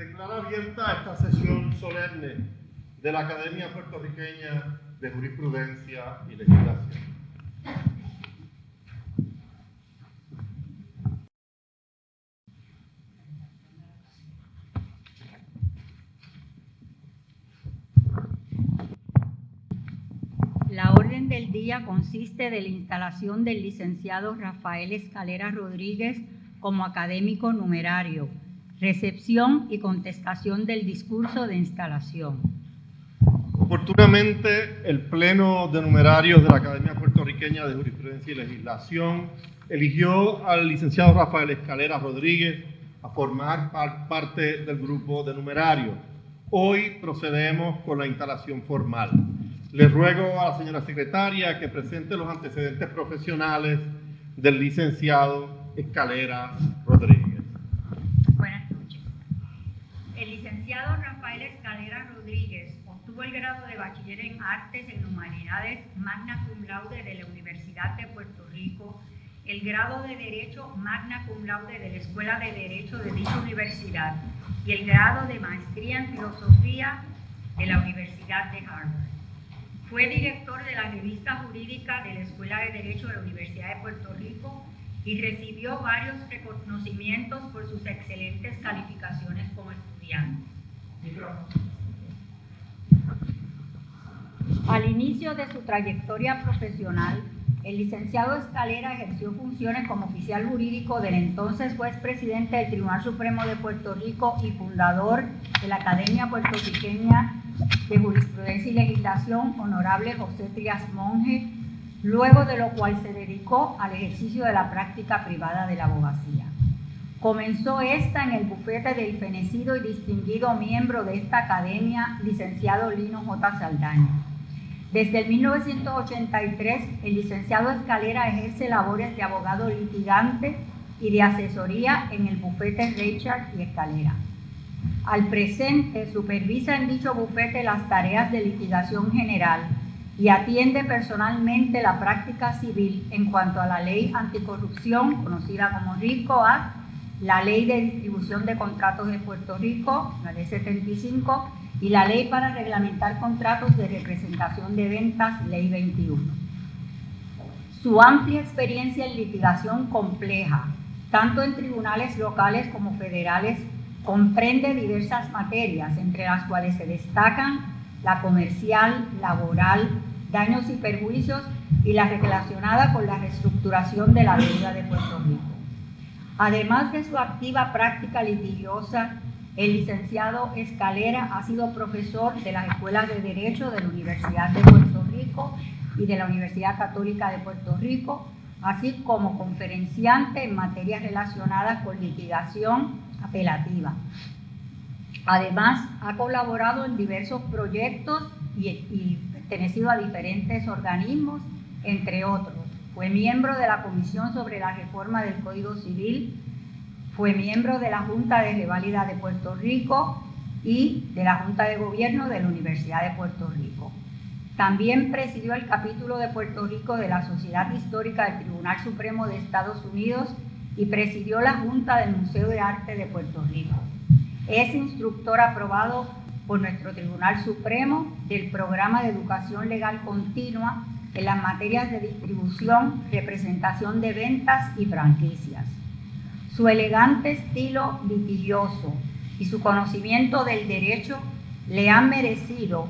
declara abierta esta sesión solemne de la Academia Puertorriqueña de Jurisprudencia y Legislación. La orden del día consiste de la instalación del licenciado Rafael Escalera Rodríguez como académico numerario, recepción y contestación del discurso de instalación. Oportunamente, el Pleno de Numerarios de la Academia Puertorriqueña de Jurisprudencia y Legislación eligió al licenciado Rafael Escalera Rodríguez a formar parte del grupo de numerarios. Hoy procedemos con la instalación formal. Le ruego a la señora secretaria que presente los antecedentes profesionales del licenciado Escalera Rodríguez. Buenas noches. El licenciado Rafael Escalera Rodríguez obtuvo el grado de bachiller en Artes en Humanidades magna cum laude de la Universidad de Puerto Rico, el grado de Derecho magna cum laude de la Escuela de Derecho de dicha universidad y el grado de Maestría en Filosofía de la Universidad de Harvard. Fue director de la revista jurídica de la Escuela de Derecho de la Universidad de Puerto Rico y recibió varios reconocimientos por sus excelentes calificaciones como estudiante. Al inicio de su trayectoria profesional, el licenciado Escalera ejerció funciones como oficial jurídico del entonces juez presidente del Tribunal Supremo de Puerto Rico y fundador de la Academia Puertorriqueña de Jurisprudencia y Legislación, honorable José Trías Monge, luego de lo cual se dedicó al ejercicio de la práctica privada de la abogacía. Comenzó esta en el bufete del fenecido y distinguido miembro de esta academia, licenciado Lino J. Saldaña. Desde el 1983, el licenciado Escalera ejerce labores de abogado litigante y de asesoría en el bufete Richard y Escalera. Al presente, supervisa en dicho bufete las tareas de litigación general y atiende personalmente la práctica civil en cuanto a la ley anticorrupción, conocida como RICO Act, la ley de distribución de contratos de Puerto Rico, la ley 75, y la ley para reglamentar contratos de representación de ventas, ley 21. Su amplia experiencia en litigación compleja, tanto en tribunales locales como federales, comprende diversas materias, entre las cuales se destacan la comercial, laboral, daños y perjuicios y la relacionada con la reestructuración de la deuda de Puerto Rico. Además de su activa práctica litigiosa, el licenciado Escalera ha sido profesor de las escuelas de Derecho de la Universidad de Puerto Rico y de la Universidad Católica de Puerto Rico, así como conferenciante en materias relacionadas con litigación apelativa. Además, ha colaborado en diversos proyectos y pertenecido a diferentes organismos, entre otros. Fue miembro de la Comisión sobre la Reforma del Código Civil, fue miembro de la Junta de Reválida de Puerto Rico y de la Junta de Gobierno de la Universidad de Puerto Rico. También presidió el capítulo de Puerto Rico de la Sociedad Histórica del Tribunal Supremo de Estados Unidos y presidió la Junta del Museo de Arte de Puerto Rico. Es instructor aprobado por nuestro Tribunal Supremo del Programa de Educación Legal Continua en las materias de distribución, representación de ventas y franquicias. Su elegante estilo litigioso y su conocimiento del derecho le han merecido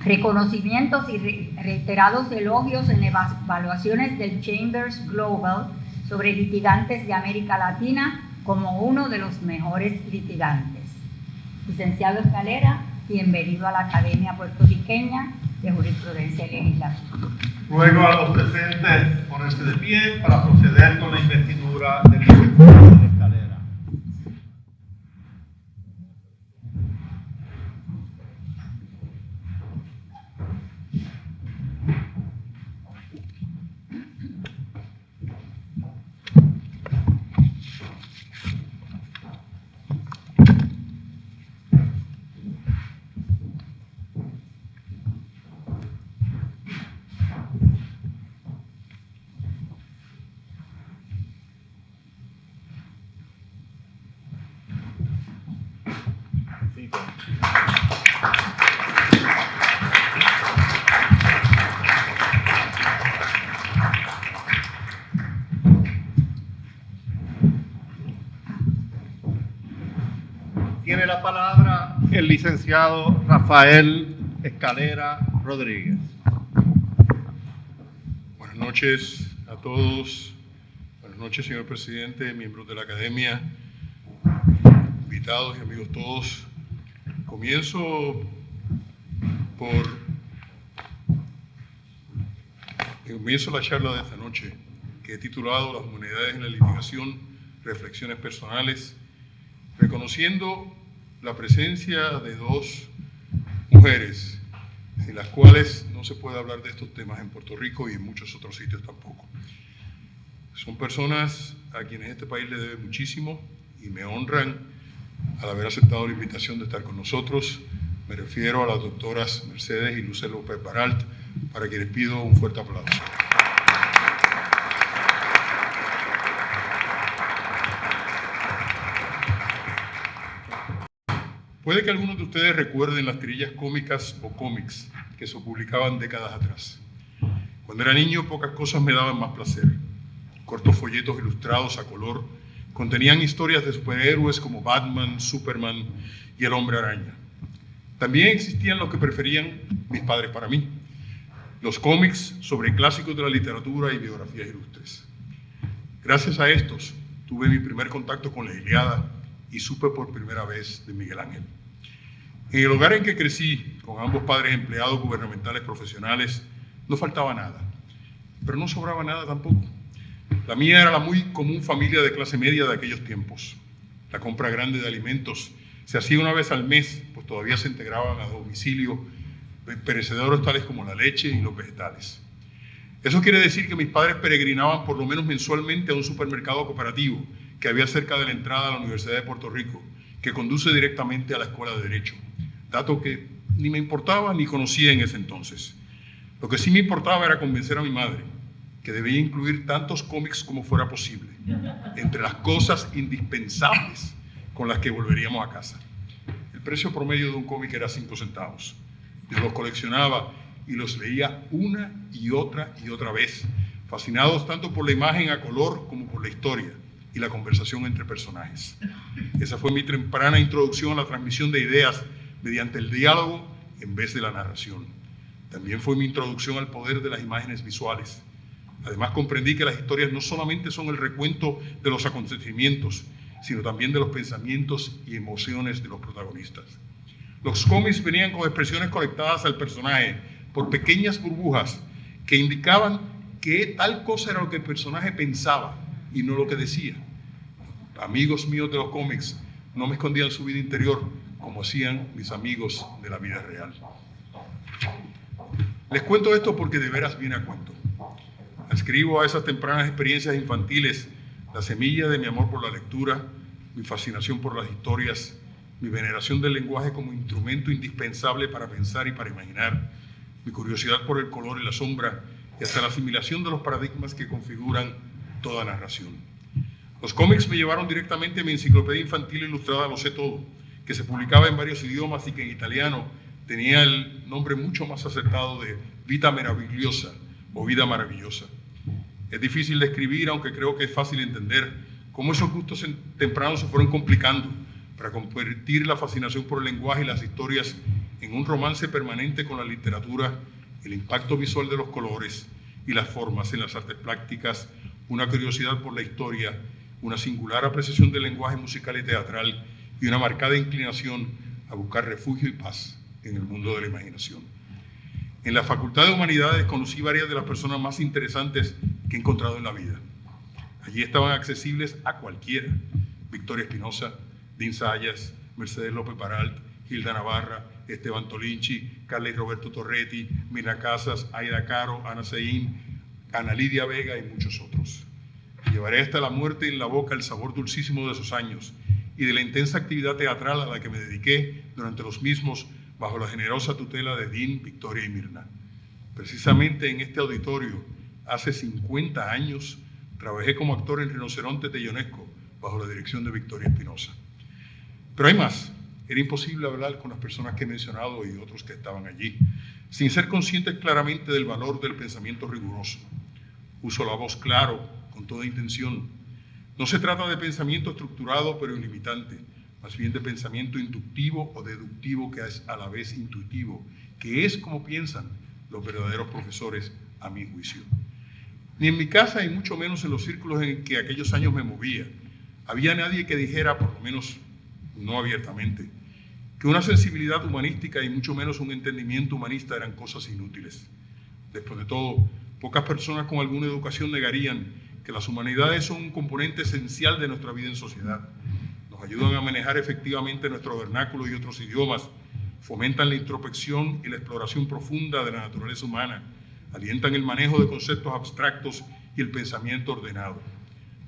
reconocimientos y reiterados elogios en evaluaciones del Chambers Global sobre litigantes de América Latina como uno de los mejores litigantes. Licenciado Escalera, bienvenido a la Academia Puertorriqueña de Jurisprudencia y Legislación. Ruego a los presentes ponerse de pie para proceder con la investidura del licenciado Escalera. Rico. Tiene la palabra el licenciado Rafael Escalera Rodríguez. Buenas noches a todos. Buenas noches, señor presidente, miembros de la academia, invitados y amigos todos. Comienzo la charla de esta noche, que he titulado Las humanidades en la litigación, reflexiones personales, reconociendo la presencia de dos mujeres sin las cuales no se puede hablar de estos temas en Puerto Rico y en muchos otros sitios tampoco. Son personas a quienes este país le debe muchísimo y me honran al haber aceptado la invitación de estar con nosotros. Me refiero a las doctoras Mercedes y Luce López Baralt, para quienes pido un fuerte aplauso. Puede que algunos de ustedes recuerden las tirillas cómicas o cómics que se publicaban décadas atrás. Cuando era niño, pocas cosas me daban más placer. Cortos folletos ilustrados a color contenían historias de superhéroes como Batman, Superman y el Hombre Araña. También existían los que preferían mis padres para mí, los cómics sobre clásicos de la literatura y biografías ilustres. Gracias a estos, tuve mi primer contacto con la Ilíada y supe por primera vez de Miguel Ángel. En el hogar en que crecí, con ambos padres empleados gubernamentales profesionales, no faltaba nada, pero no sobraba nada tampoco. La mía era la muy común familia de clase media de aquellos tiempos. La compra grande de alimentos se hacía una vez al mes, pues todavía se integraban a domicilio perecederos tales como la leche y los vegetales. Eso quiere decir que mis padres peregrinaban por lo menos mensualmente a un supermercado cooperativo que había cerca de la entrada a la Universidad de Puerto Rico, que conduce directamente a la Escuela de Derecho, dato que ni me importaba ni conocía en ese entonces. Lo que sí me importaba era convencer a mi madre que debía incluir tantos cómics como fuera posible, entre las cosas indispensables con las que volveríamos a casa. El precio promedio de un cómic era 5 centavos. Yo los coleccionaba y los leía una y otra vez, fascinados tanto por la imagen a color como por la historia y la conversación entre personajes. Esa fue mi temprana introducción a la transmisión de ideas mediante el diálogo en vez de la narración. También fue mi introducción al poder de las imágenes visuales. Además comprendí que las historias no solamente son el recuento de los acontecimientos, sino también de los pensamientos y emociones de los protagonistas. Los cómics venían con expresiones conectadas al personaje por pequeñas burbujas que indicaban que tal cosa era lo que el personaje pensaba y no lo que decía. Amigos míos de los cómics no me escondían su vida interior como hacían mis amigos de la vida real. Les cuento esto porque de veras viene a cuento. Adscribo a esas tempranas experiencias infantiles la semilla de mi amor por la lectura, mi fascinación por las historias, mi veneración del lenguaje como instrumento indispensable para pensar y para imaginar, mi curiosidad por el color y la sombra y hasta la asimilación de los paradigmas que configuran toda narración. Los cómics me llevaron directamente a mi enciclopedia infantil ilustrada Lo sé todo, que se publicaba en varios idiomas y que en italiano tenía el nombre mucho más acertado de Vita Meravigliosa o Vida Maravillosa. Es difícil de escribir, aunque creo que es fácil entender cómo esos gustos tempranos se fueron complicando para convertir la fascinación por el lenguaje y las historias en un romance permanente con la literatura, el impacto visual de los colores y las formas en las artes plásticas, una curiosidad por la historia, una singular apreciación del lenguaje musical y teatral y una marcada inclinación a buscar refugio y paz en el mundo de la imaginación. En la Facultad de Humanidades conocí varias de las personas más interesantes que he encontrado en la vida. Allí estaban accesibles a cualquiera: Victoria Espinosa, Dean Zayas, Mercedes López Baralt, Hilda Navarra, Esteban Tolinchi, Carla y Roberto Torretti, Mirna Casas, Aida Caro, Ana Seín, Ana Lidia Vega y muchos otros. Llevaré hasta la muerte en la boca el sabor dulcísimo de esos años y de la intensa actividad teatral a la que me dediqué durante los mismos bajo la generosa tutela de Dean, Victoria y Mirna. Precisamente en este auditorio, hace 50 años, trabajé como actor en Rinocerontes de Ionesco bajo la dirección de Victoria Espinosa. Pero hay más. era imposible hablar con las personas que he mencionado y otros que estaban allí, sin ser conscientes claramente del valor del pensamiento riguroso. Uso la voz claro, con toda intención. No se trata de pensamiento estructurado pero ilimitante, más bien de pensamiento inductivo o deductivo que es a la vez intuitivo, que es como piensan los verdaderos profesores, a mi juicio. Ni en mi casa y mucho menos en los círculos en que aquellos años me movía, había nadie que dijera, por lo menos no abiertamente, que una sensibilidad humanística y mucho menos un entendimiento humanista eran cosas inútiles. Después de todo, pocas personas con alguna educación negarían que las humanidades son un componente esencial de nuestra vida en sociedad. Nos ayudan a manejar efectivamente nuestro vernáculo y otros idiomas, fomentan la introspección y la exploración profunda de la naturaleza humana, alientan el manejo de conceptos abstractos y el pensamiento ordenado.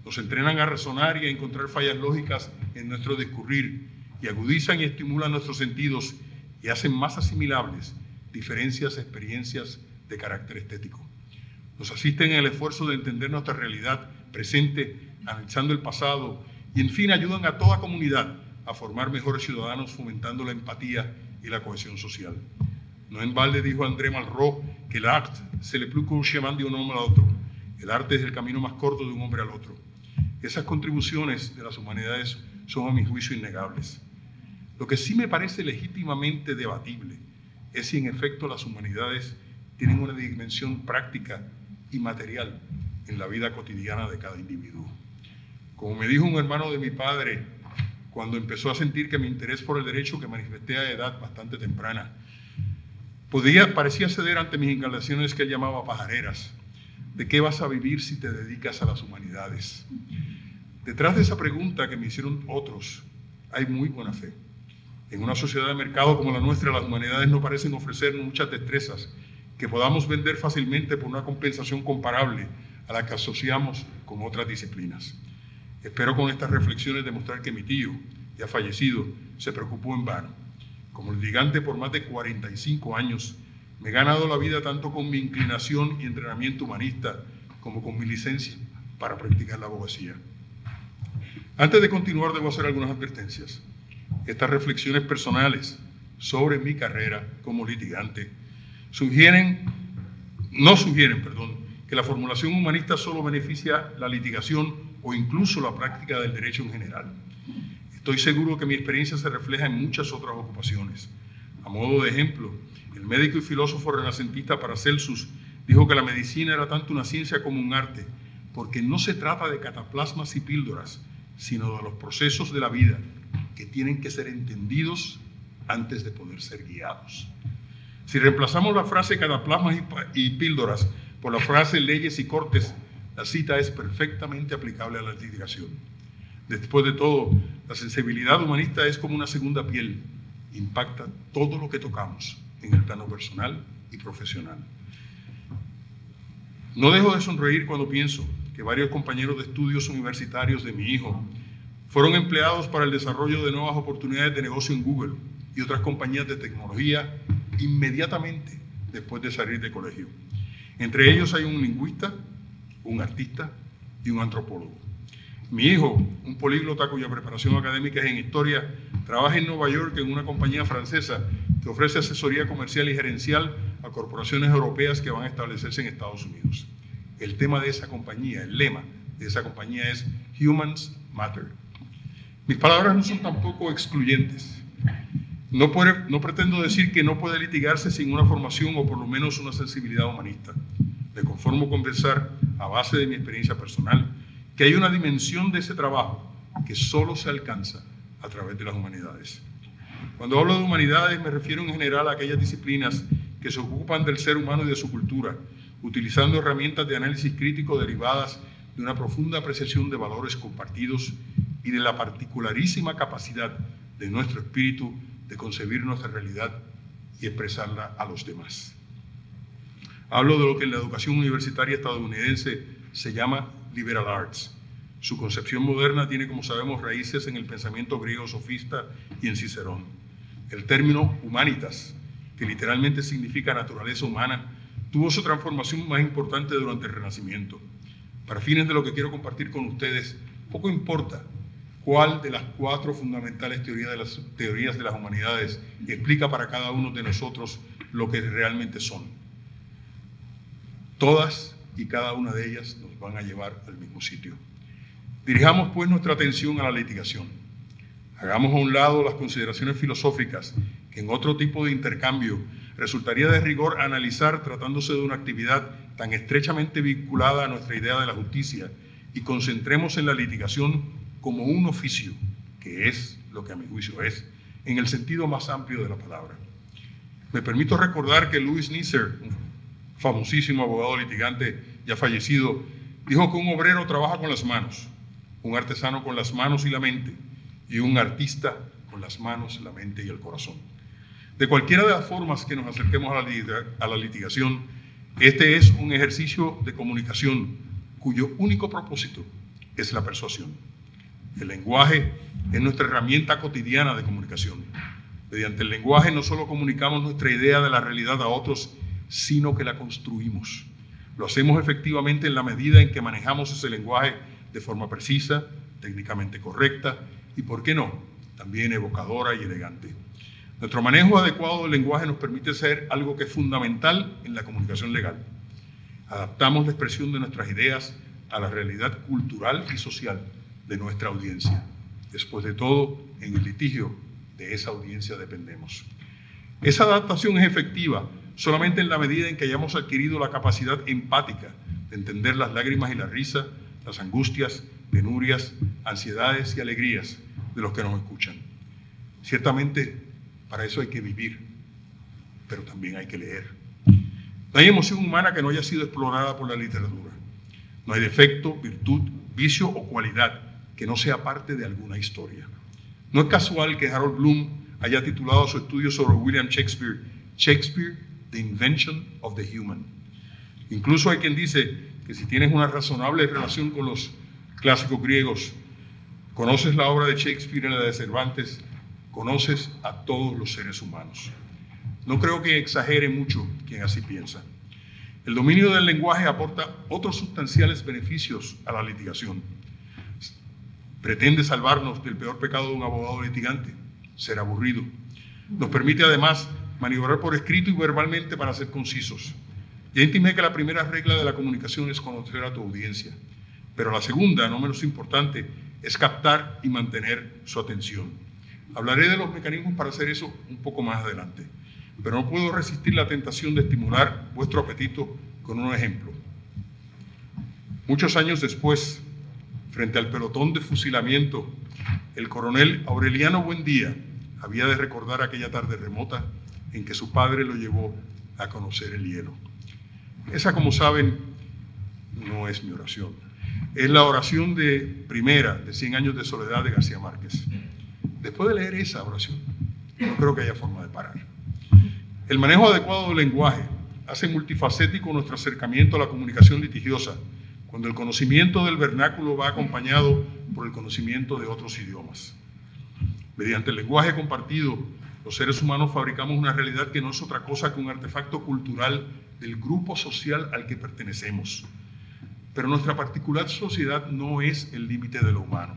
Nos entrenan a razonar y a encontrar fallas lógicas en nuestro discurrir y agudizan y estimulan nuestros sentidos y hacen más asimilables diferencias, experiencias de carácter estético. Nos asisten en el esfuerzo de entender nuestra realidad presente, analizando el pasado y, en fin, ayudan a toda comunidad a formar mejores ciudadanos fomentando la empatía y la cohesión social. No en balde dijo André Malraux que el arte c'est le plus court chemin d'un homme à l'autre. El arte es el camino más corto de un hombre al otro. Esas contribuciones de las humanidades son, a mi juicio, innegables. Lo que sí me parece legítimamente debatible es si en efecto las humanidades tienen una dimensión práctica y material en la vida cotidiana de cada individuo. Como me dijo un hermano de mi padre cuando empezó a sentir que mi interés por el derecho, que manifesté a edad bastante temprana, parecía ceder ante mis inclinaciones que él llamaba pajareras. ¿De qué vas a vivir si te dedicas a las humanidades? Detrás de esa pregunta que me hicieron otros, hay muy buena fe. En una sociedad de mercado como la nuestra, las humanidades no parecen ofrecernos muchas destrezas que podamos vender fácilmente por una compensación comparable a la que asociamos con otras disciplinas. Espero con estas reflexiones demostrar que mi tío, ya fallecido, se preocupó en vano. Como litigante por más de 45 años, me he ganado la vida tanto con mi inclinación y entrenamiento humanista como con mi licencia para practicar la abogacía. Antes de continuar, debo hacer algunas advertencias. Estas reflexiones personales sobre mi carrera como litigante no sugieren que la formulación humanista solo beneficia la litigación o incluso la práctica del derecho en general. Estoy seguro que mi experiencia se refleja en muchas otras ocupaciones. A modo de ejemplo, el médico y filósofo renacentista Paracelsus dijo que la medicina era tanto una ciencia como un arte, porque no se trata de cataplasmas y píldoras, sino de los procesos de la vida que tienen que ser entendidos antes de poder ser guiados. Si reemplazamos la frase cataplasmas y píldoras por la frase leyes y cortes, la cita es perfectamente aplicable a la litigación. Después de todo, la sensibilidad humanista es como una segunda piel, impacta todo lo que tocamos en el plano personal y profesional. No dejo de sonreír cuando pienso que varios compañeros de estudios universitarios de mi hijo fueron empleados para el desarrollo de nuevas oportunidades de negocio en Google y otras compañías de tecnología inmediatamente después de salir de colegio. Entre ellos hay un lingüista, un artista y un antropólogo. Mi hijo, un políglota cuya preparación académica es en historia, trabaja en Nueva York en una compañía francesa que ofrece asesoría comercial y gerencial a corporaciones europeas que van a establecerse en Estados Unidos. El tema de esa compañía, el lema de esa compañía es Humans Matter. Mis palabras no son tampoco excluyentes. No pretendo decir que no puede litigarse sin una formación o por lo menos una sensibilidad humanista. Me conformo con pensar, a base de mi experiencia personal, que hay una dimensión de ese trabajo que solo se alcanza a través de las humanidades. Cuando hablo de humanidades me refiero en general a aquellas disciplinas que se ocupan del ser humano y de su cultura, utilizando herramientas de análisis crítico derivadas de una profunda apreciación de valores compartidos y de la particularísima capacidad de nuestro espíritu de concebir nuestra realidad y expresarla a los demás. Hablo de lo que en la educación universitaria estadounidense se llama liberal arts. Su concepción moderna tiene, como sabemos, raíces en el pensamiento griego sofista y en Cicerón. El término humanitas, que literalmente significa naturaleza humana, tuvo su transformación más importante durante el Renacimiento. Para fines de lo que quiero compartir con ustedes, poco importa cuál de las 4 fundamentales teorías de las humanidades explica para cada uno de nosotros lo que realmente son. Todas y cada una de ellas nos van a llevar al mismo sitio. Dirijamos pues nuestra atención a la litigación. Hagamos a un lado las consideraciones filosóficas que en otro tipo de intercambio resultaría de rigor analizar tratándose de una actividad tan estrechamente vinculada a nuestra idea de la justicia, y concentremos en la litigación como un oficio, que es lo que a mi juicio es, en el sentido más amplio de la palabra. Me permito recordar que Louis Nisser, un famosísimo abogado litigante ya fallecido, dijo que un obrero trabaja con las manos, un artesano con las manos y la mente, y un artista con las manos, la mente y el corazón. De cualquiera de las formas que nos acerquemos a la litigación, este es un ejercicio de comunicación cuyo único propósito es la persuasión. El lenguaje es nuestra herramienta cotidiana de comunicación. Mediante el lenguaje no solo comunicamos nuestra idea de la realidad a otros, sino que la construimos. Lo hacemos efectivamente en la medida en que manejamos ese lenguaje de forma precisa, técnicamente correcta y, ¿por qué no?, también evocadora y elegante. Nuestro manejo adecuado del lenguaje nos permite ser algo que es fundamental en la comunicación legal. Adaptamos la expresión de nuestras ideas a la realidad cultural y social de nuestra audiencia. Después de todo, en el litigio, de esa audiencia dependemos. Esa adaptación es efectiva solamente en la medida en que hayamos adquirido la capacidad empática de entender las lágrimas y la risa, las angustias, penurias, ansiedades y alegrías de los que nos escuchan. Ciertamente, para eso hay que vivir, pero también hay que leer. No hay emoción humana que no haya sido explorada por la literatura. No hay defecto, virtud, vicio o cualidad que no sea parte de alguna historia. No es casual que Harold Bloom haya titulado su estudio sobre William Shakespeare, Shakespeare, The Invention of the Human. Incluso hay quien dice que si tienes una razonable relación con los clásicos griegos, conoces la obra de Shakespeare y la de Cervantes, conoces a todos los seres humanos. No creo que exagere mucho quien así piensa. El dominio del lenguaje aporta otros sustanciales beneficios a la litigación. Pretende salvarnos del peor pecado de un abogado litigante, ser aburrido. Nos permite además maniobrar por escrito y verbalmente para ser concisos. Ya intimé que la primera regla de la comunicación es conocer a tu audiencia, pero la segunda, no menos importante, es captar y mantener su atención. Hablaré de los mecanismos para hacer eso un poco más adelante, pero no puedo resistir la tentación de estimular vuestro apetito con un ejemplo. Muchos años después, frente al pelotón de fusilamiento, el coronel Aureliano Buendía había de recordar aquella tarde remota en que su padre lo llevó a conocer el hielo. Esa, como saben, no es mi oración. Es la oración primera de 100 años de soledad de García Márquez. Después de leer esa oración, no creo que haya forma de parar. El manejo adecuado del lenguaje hace multifacético nuestro acercamiento a la comunicación litigiosa, cuando el conocimiento del vernáculo va acompañado por el conocimiento de otros idiomas. Mediante el lenguaje compartido, los seres humanos fabricamos una realidad que no es otra cosa que un artefacto cultural del grupo social al que pertenecemos. Pero nuestra particular sociedad no es el límite de lo humano.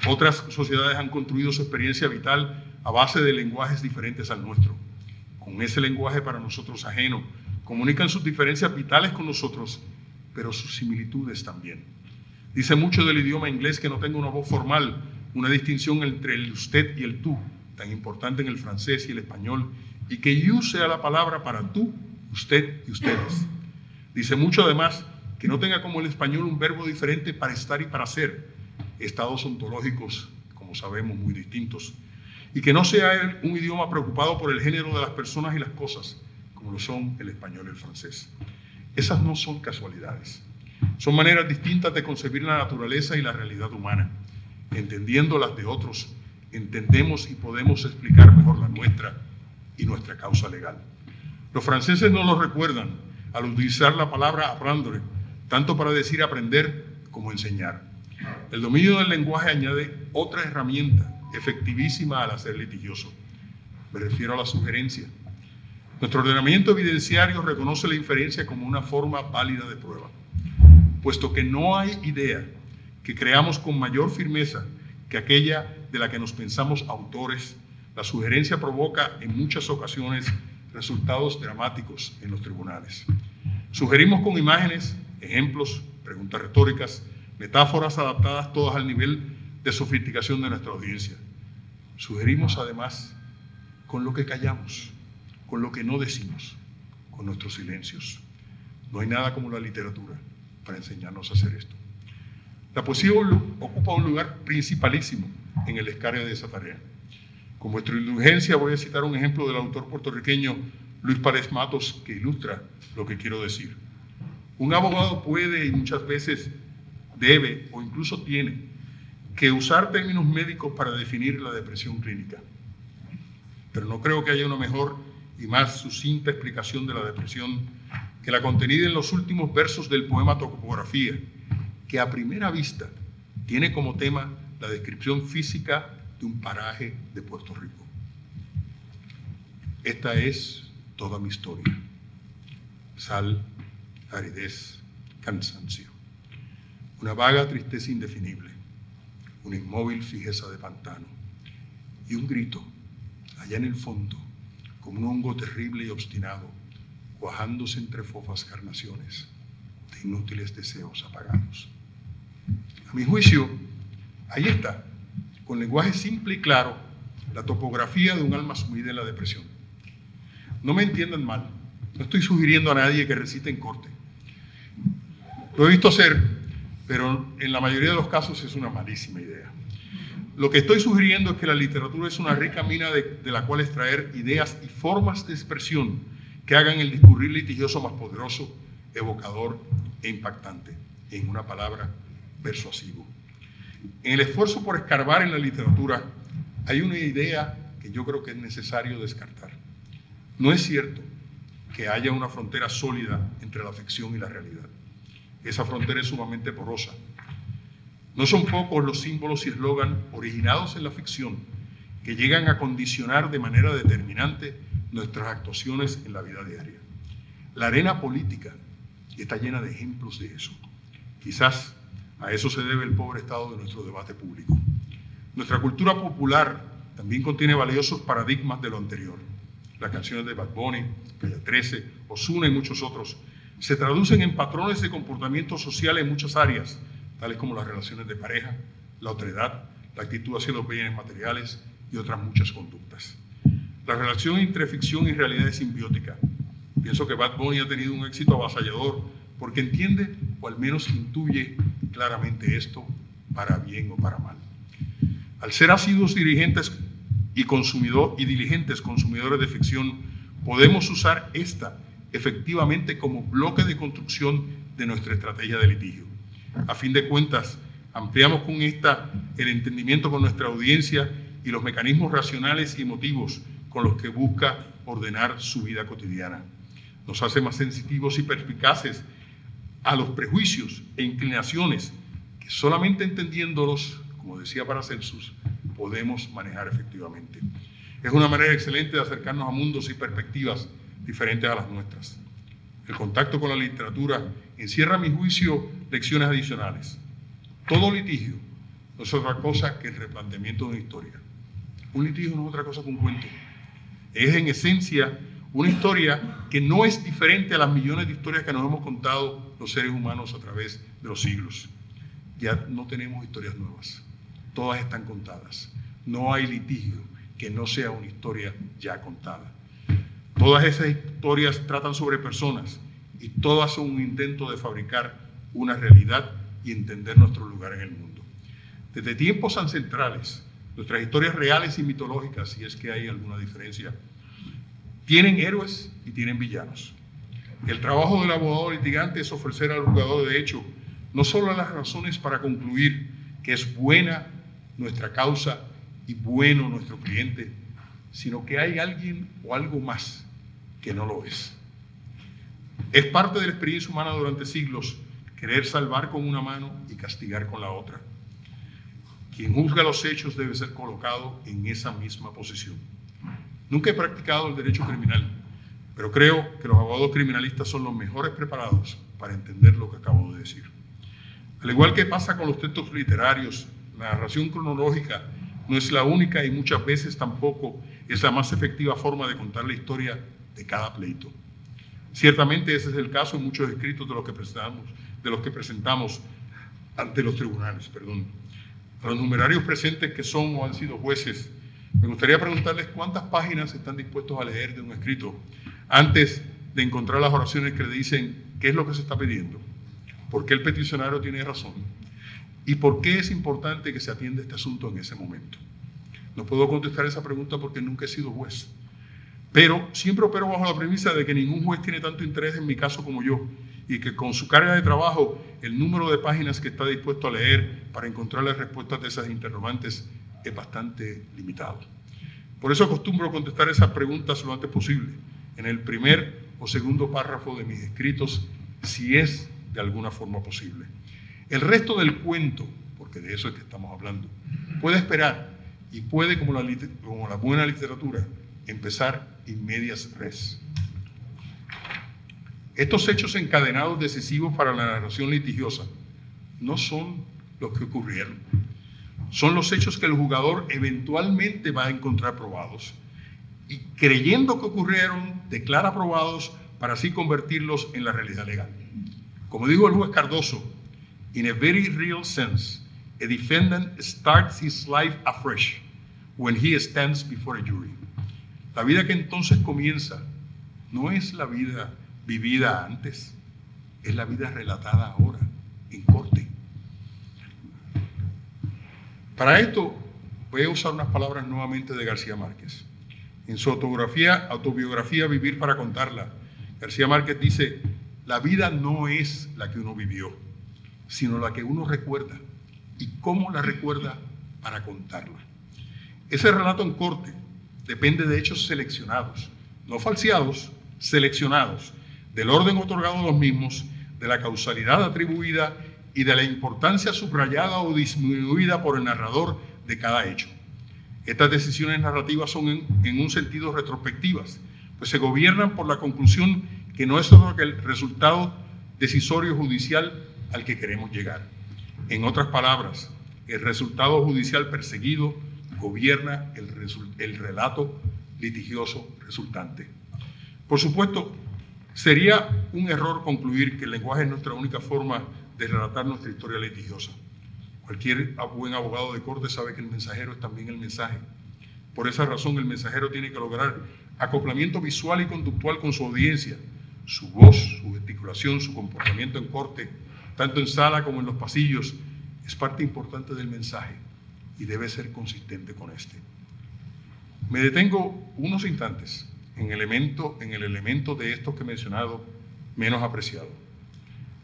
Otras sociedades han construido su experiencia vital a base de lenguajes diferentes al nuestro. Con ese lenguaje para nosotros ajeno, comunican sus diferencias vitales con nosotros, pero sus similitudes también. Dice mucho del idioma inglés que no tenga una voz formal, una distinción entre el usted y el tú, tan importante en el francés y el español, y que you sea la palabra para tú, usted y ustedes. Dice mucho además que no tenga como el español un verbo diferente para estar y para ser, estados ontológicos, como sabemos, muy distintos, y que no sea un idioma preocupado por el género de las personas y las cosas, como lo son el español y el francés. Esas no son casualidades, son maneras distintas de concebir la naturaleza y la realidad humana. Entendiendo las de otros, entendemos y podemos explicar mejor la nuestra y nuestra causa legal. Los franceses no lo recuerdan al utilizar la palabra apprendre, tanto para decir aprender como enseñar. El dominio del lenguaje añade otra herramienta efectivísima al hacer litigioso. Me refiero a la sugerencia. Nuestro ordenamiento evidenciario reconoce la inferencia como una forma válida de prueba, puesto que no hay idea que creamos con mayor firmeza que que aquella de la que nos pensamos autores. La sugerencia provoca en muchas ocasiones resultados dramáticos en los tribunales. Sugerimos con imágenes, ejemplos, preguntas retóricas, metáforas adaptadas todas al nivel de sofisticación de nuestra audiencia. Sugerimos además con lo que callamos, con lo que no decimos, con nuestros silencios. No hay nada como la literatura para enseñarnos a hacer esto. La poesía ocupa un lugar principalísimo en el escarnio de esa tarea. Con vuestra indulgencia voy a citar un ejemplo del autor puertorriqueño Luis Párez Matos que ilustra lo que quiero decir. Un abogado puede y muchas veces debe o incluso tiene que usar términos médicos para definir la depresión clínica. Pero no creo que haya una mejor y más sucinta explicación de la depresión que la contenida en los últimos versos del poema Topografía, que a primera vista tiene como tema la descripción física de un paraje de Puerto Rico. Esta es toda mi historia: sal, aridez, cansancio, una vaga tristeza indefinible, una inmóvil fijeza de pantano y un grito allá en el fondo, como un hongo terrible y obstinado, cuajándose entre fofas carnaciones de inútiles deseos apagados. A mi juicio, ahí está, con lenguaje simple y claro, la topografía de un alma sumida en la depresión. No me entiendan mal, no estoy sugiriendo a nadie que recite en corte. Lo he visto hacer, pero en la mayoría de los casos es una malísima idea. Lo que estoy sugiriendo es que la literatura es una rica mina de la cual extraer ideas y formas de expresión que hagan el discurrir litigioso más poderoso, evocador e impactante. En una palabra, persuasivo. En el esfuerzo por escarbar en la literatura hay una idea que yo creo que es necesario descartar. No es cierto que haya una frontera sólida entre la ficción y la realidad. Esa frontera es sumamente porosa. No son pocos los símbolos y eslogan originados en la ficción que llegan a condicionar de manera determinante nuestras actuaciones en la vida diaria. La arena política está llena de ejemplos de eso. Quizás a eso se debe el pobre estado de nuestro debate público. Nuestra cultura popular también contiene valiosos paradigmas de lo anterior. Las canciones de Bad Bunny, Calle 13, Ozuna y muchos otros se traducen en patrones de comportamiento social en muchas áreas, tales como las relaciones de pareja, la otredad, la actitud hacia los bienes materiales y otras muchas conductas. La relación entre ficción y realidad es simbiótica. Pienso que Bad Bunny ha tenido un éxito avasallador porque entiende o al menos intuye claramente esto, para bien o para mal. Al ser asiduos dirigentes y diligentes consumidores de ficción, podemos usar esta efectivamente como bloque de construcción de nuestra estrategia de litigio. A fin de cuentas, ampliamos con esta el entendimiento con nuestra audiencia y los mecanismos racionales y emotivos con los que busca ordenar su vida cotidiana. Nos hace más sensitivos y perspicaces a los prejuicios e inclinaciones que solamente entendiéndolos, como decía Paracelsus, podemos manejar efectivamente. Es una manera excelente de acercarnos a mundos y perspectivas diferentes a las nuestras. El contacto con la literatura encierra, a mi juicio, lecciones adicionales. Todo litigio no es otra cosa que el replanteamiento de una historia. Un litigio no es otra cosa que un cuento. Es en esencia una historia que no es diferente a las millones de historias que nos hemos contado los seres humanos a través de los siglos. Ya no tenemos historias nuevas. Todas están contadas. No hay litigio que no sea una historia ya contada. Todas esas historias tratan sobre personas y todas son un intento de fabricar una realidad y entender nuestro lugar en el mundo. Desde tiempos ancestrales, nuestras historias reales y mitológicas, si es que hay alguna diferencia, tienen héroes y tienen villanos. El trabajo del abogado litigante es ofrecer al jugador de hecho no solo las razones para concluir que es buena nuestra causa y bueno nuestro cliente, sino que hay alguien o algo más que no lo es. Es parte de la experiencia humana durante siglos querer salvar con una mano y castigar con la otra. Quien juzga los hechos debe ser colocado en esa misma posición. Nunca he practicado el derecho criminal, pero creo que los abogados criminalistas son los mejores preparados para entender lo que acabo de decir. Al igual que pasa con los textos literarios, La narración cronológica no es la única y muchas veces tampoco es la más efectiva forma de contar la historia de cada pleito. Ciertamente ese es el caso en muchos escritos de los que presentamos ante los tribunales. A los numerarios presentes que son o han sido jueces, me gustaría preguntarles cuántas páginas están dispuestos a leer de un escrito antes de encontrar las oraciones que le dicen qué es lo que se está pidiendo, por qué el peticionario tiene razón y por qué es importante que se atienda este asunto en ese momento. No puedo contestar esa pregunta porque nunca he sido juez, pero siempre opero bajo la premisa de que ningún juez tiene tanto interés en mi caso como yo y que con su carga de trabajo el número de páginas que está dispuesto a leer para encontrar las respuestas de esas interrogantes es bastante limitado. Por eso acostumbro contestar esas preguntas lo antes posible, en el primer o segundo párrafo de mis escritos, si es de alguna forma posible. El resto del cuento, porque de eso es que estamos hablando, puede esperar y puede, como la buena literatura, empezar in medias res. Estos hechos encadenados decisivos para la narración litigiosa no son los que ocurrieron. Son los hechos que el jugador eventualmente va a encontrar probados y, creyendo que ocurrieron, declara probados para así convertirlos en la realidad legal. Como dijo el juez Cardoso, in a very real sense, a defendant starts his life afresh when he stands before a jury. La vida que entonces comienza no es la vida vivida antes, es la vida relatada ahora, en corte. Para esto voy a usar unas palabras nuevamente de García Márquez. En su autobiografía Vivir para contarla, García Márquez dice: la vida no es la que uno vivió, sino la que uno recuerda y cómo la recuerda para contarla. Ese relato en corte depende de hechos seleccionados, no falseados, seleccionados, del orden otorgado a los mismos, de la causalidad atribuida y de la importancia subrayada o disminuida por el narrador de cada hecho. Estas decisiones narrativas son en un sentido retrospectivas, pues se gobiernan por la conclusión que no es otro que el resultado decisorio judicial al que queremos llegar. En otras palabras, el resultado judicial perseguido gobierna el relato litigioso resultante. Por supuesto, sería un error concluir que el lenguaje es nuestra única forma de relatar nuestra historia litigiosa. Cualquier buen abogado de corte sabe que el mensajero es también el mensaje. Por esa razón, el mensajero tiene que lograr acoplamiento visual y conductual con su audiencia. Su voz, su gesticulación, su comportamiento en corte, tanto en sala como en los pasillos, es parte importante del mensaje y debe ser consistente con este. Me detengo unos instantes en el elemento de estos que he mencionado menos apreciado.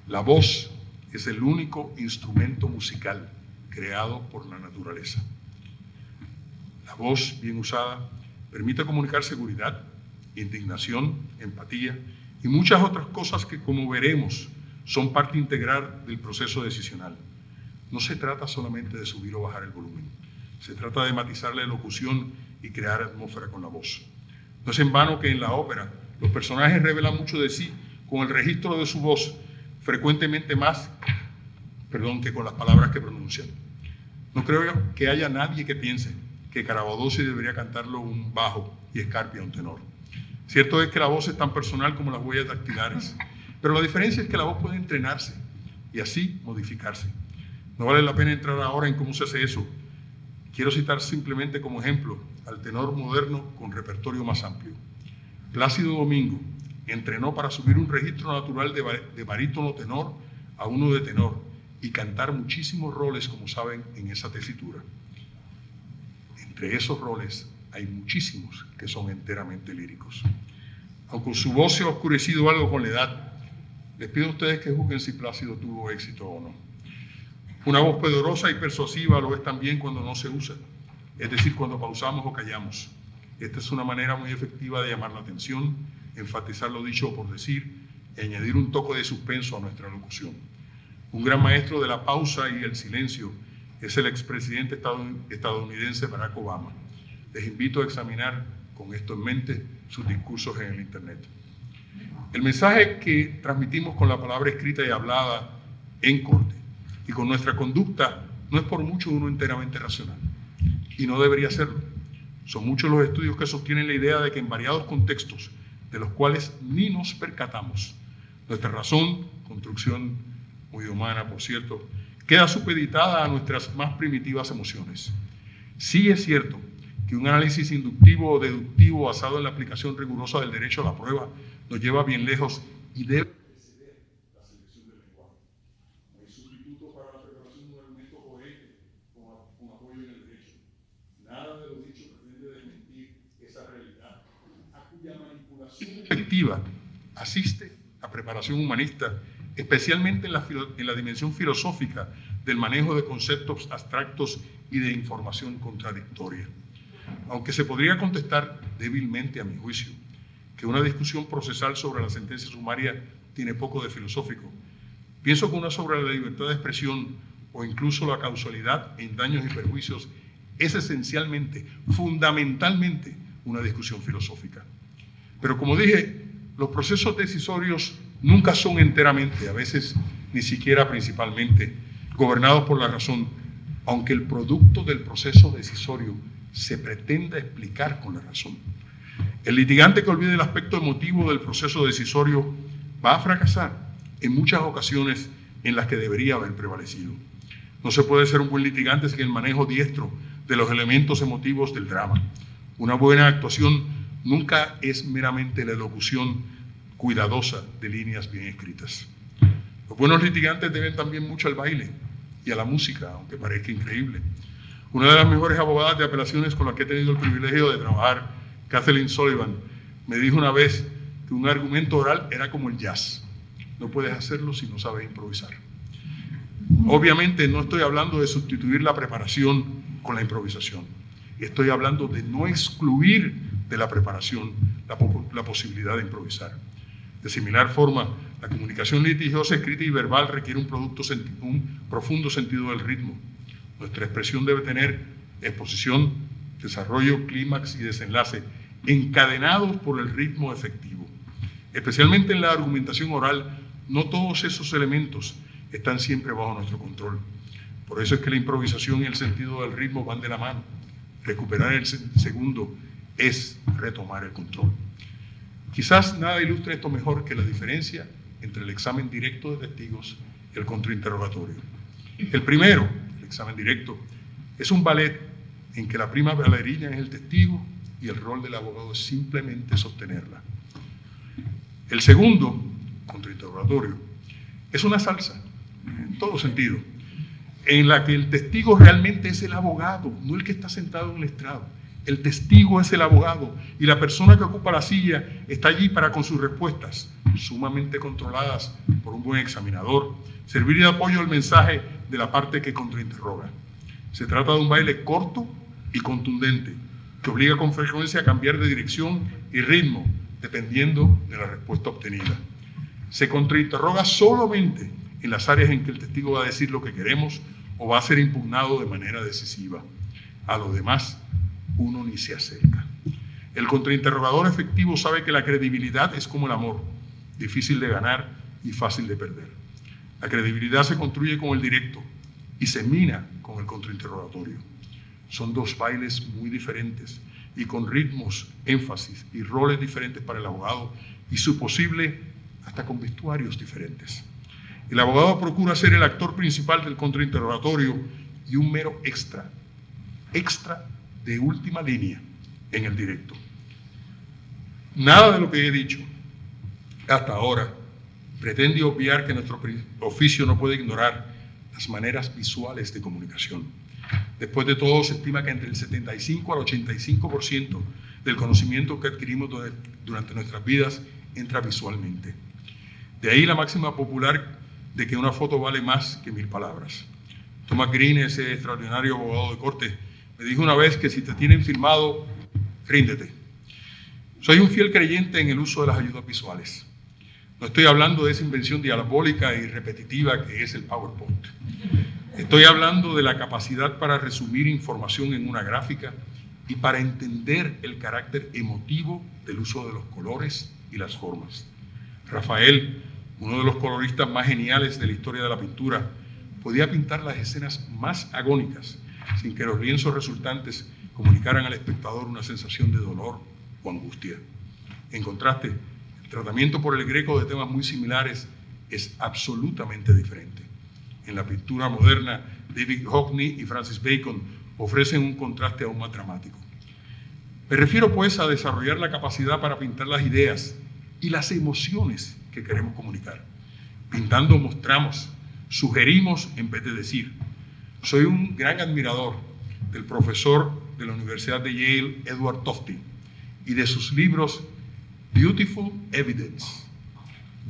La voz es el único instrumento musical creado por la naturaleza. La voz, bien usada, permite comunicar seguridad, indignación, empatía y muchas otras cosas que, como veremos, son parte integral del proceso decisional. No se trata solamente de subir o bajar el volumen, se trata de matizar la elocución y crear atmósfera con la voz. No es en vano que en la ópera los personajes revelan mucho de sí con el registro de su voz, frecuentemente más, que con las palabras que pronuncian. No creo que haya nadie que piense que Caraboudossi debería cantarlo un bajo y Scarpia un tenor. Cierto es que la voz es tan personal como las huellas dactilares, pero la diferencia es que la voz puede entrenarse y así modificarse. No vale la pena entrar ahora en cómo se hace eso. Quiero citar simplemente como ejemplo al tenor moderno con repertorio más amplio. Plácido Domingo entrenó para subir un registro natural de barítono tenor a uno de tenor y cantar muchísimos roles, como saben, en esa tesitura. Entre esos roles hay muchísimos que son enteramente líricos. Aunque su voz se ha oscurecido algo con la edad, les pido a ustedes que juzguen si Plácido tuvo éxito o no. Una voz poderosa y persuasiva lo es también cuando no se usa, es decir, cuando pausamos o callamos. Esta es una manera muy efectiva de llamar la atención, enfatizar lo dicho por decir y añadir un toque de suspenso a nuestra locución. Un gran maestro de la pausa y el silencio es el expresidente estadounidense Barack Obama. Les invito a examinar con esto en mente sus discursos en el Internet. El mensaje que transmitimos con la palabra escrita y hablada en corte y con nuestra conducta no es por mucho uno enteramente racional, y no debería serlo. Son muchos los estudios que sostienen la idea de que en variados contextos, de los cuales ni nos percatamos, nuestra razón, construcción muy humana, por cierto, queda supeditada a nuestras más primitivas emociones. Sí es cierto que un análisis inductivo o deductivo basado en la aplicación rigurosa del derecho a la prueba nos lleva bien lejos y debe preceder la selección del lenguaje. No hay sustituto para la preparación de un argumento coherente con apoyo en el derecho. Nada de lo dicho pretende desmentir esa realidad, a cuya manipulación efectiva asiste la preparación humanista, especialmente en la dimensión filosófica del manejo de conceptos abstractos y de información contradictoria. Aunque se podría contestar débilmente, a mi juicio, que una discusión procesal sobre la sentencia sumaria tiene poco de filosófico, pienso que una sobre la libertad de expresión o incluso la causalidad en daños y perjuicios es esencialmente, fundamentalmente, una discusión filosófica. Pero como dije, los procesos decisorios nunca son enteramente, a veces ni siquiera principalmente, gobernados por la razón, aunque el producto del proceso decisorio se pretenda explicar con la razón. El litigante que olvide el aspecto emotivo del proceso decisorio va a fracasar en muchas ocasiones en las que debería haber prevalecido. No se puede ser un buen litigante sin el manejo diestro de los elementos emotivos del drama. Una buena actuación nunca es meramente la elocución cuidadosa de líneas bien escritas. Los buenos litigantes deben también mucho al baile y a la música, aunque parezca increíble. Una de las mejores abogadas de apelaciones con las que he tenido el privilegio de trabajar, Kathleen Sullivan, me dijo una vez que un argumento oral era como el jazz. No puedes hacerlo si no sabes improvisar. Obviamente no estoy hablando de sustituir la preparación con la improvisación. Estoy hablando de no excluir de la preparación la posibilidad de improvisar. De similar forma, la comunicación litigiosa, escrita y verbal requiere un profundo sentido del ritmo. Nuestra expresión debe tener exposición, desarrollo, clímax y desenlace encadenados por el ritmo efectivo. Especialmente en la argumentación oral, no todos esos elementos están siempre bajo nuestro control. Por eso es que la improvisación y el sentido del ritmo van de la mano. Recuperar el segundo es retomar el control. Quizás nada ilustre esto mejor que la diferencia entre el examen directo de testigos y el contrainterrogatorio. El primero, el examen directo, es un ballet en que la prima bailarina es el testigo y el rol del abogado es simplemente sostenerla. El segundo, contrainterrogatorio, es una salsa, en todo sentido, en la que el testigo realmente es el abogado, no el que está sentado en el estrado. El testigo es el abogado y la persona que ocupa la silla está allí para, con sus respuestas, sumamente controladas por un buen examinador, servir de apoyo al mensaje de la parte que contrainterroga. Se trata de un baile corto y contundente que obliga con frecuencia a cambiar de dirección y ritmo dependiendo de la respuesta obtenida. Se contrainterroga solamente en las áreas en que el testigo va a decir lo que queremos o va a ser impugnado de manera decisiva. A lo demás, uno ni se acerca. El contrainterrogador efectivo sabe que la credibilidad es como el amor, difícil de ganar y fácil de perder. La credibilidad se construye con el directo y se mina con el contrainterrogatorio. Son dos bailes muy diferentes y con ritmos, énfasis y roles diferentes para el abogado y su posible hasta con vestuarios diferentes. El abogado procura ser el actor principal del contrainterrogatorio y un mero extra de última línea en el directo. Nada de lo que he dicho hasta ahora pretende obviar que nuestro oficio no puede ignorar las maneras visuales de comunicación. Después de todo, se estima que entre el 75 al 85% del conocimiento que adquirimos durante nuestras vidas entra visualmente. De ahí la máxima popular de que una foto vale más que 1000 palabras. Thomas Green, ese extraordinario abogado de corte, me dijo una vez que si te tienen filmado, ríndete. Soy un fiel creyente en el uso de las ayudas visuales. No estoy hablando de esa invención diabólica y repetitiva que es el PowerPoint. Estoy hablando de la capacidad para resumir información en una gráfica y para entender el carácter emotivo del uso de los colores y las formas. Rafael, uno de los coloristas más geniales de la historia de la pintura, podía pintar las escenas más agónicas sin que los lienzos resultantes comunicaran al espectador una sensación de dolor o angustia. En contraste, el tratamiento por el Greco de temas muy similares es absolutamente diferente. En la pintura moderna, David Hockney y Francis Bacon ofrecen un contraste aún más dramático. Me refiero pues a desarrollar la capacidad para pintar las ideas y las emociones que queremos comunicar. Pintando mostramos, sugerimos en vez de decir. Soy un gran admirador del profesor de la Universidad de Yale, Edward Tufte, y de sus libros Beautiful Evidence,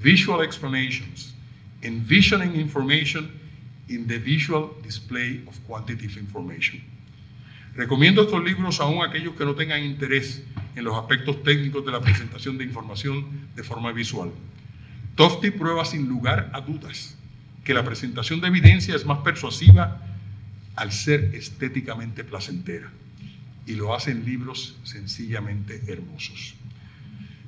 Visual Explanations, Envisioning Information in the Visual Display of Quantitative Information. Recomiendo estos libros aún a aquellos que no tengan interés en los aspectos técnicos de la presentación de información de forma visual. Tufte prueba sin lugar a dudas que la presentación de evidencia es más persuasiva al ser estéticamente placentera, y lo hace en libros sencillamente hermosos.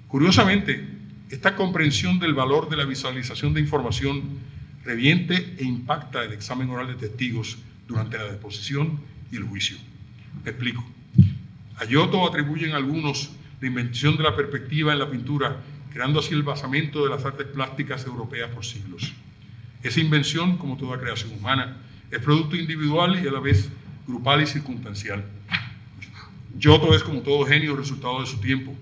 Curiosamente, esta comprensión del valor de la visualización de información reviente e impacta el examen oral de testigos durante la deposición y el juicio. Me explico. A Giotto atribuyen algunos la invención de la perspectiva en la pintura, creando así el basamento de las artes plásticas europeas por siglos. Esa invención, como toda creación humana, es producto individual y a la vez grupal y circunstancial. Giotto es, como todo genio, resultado de su tiempo.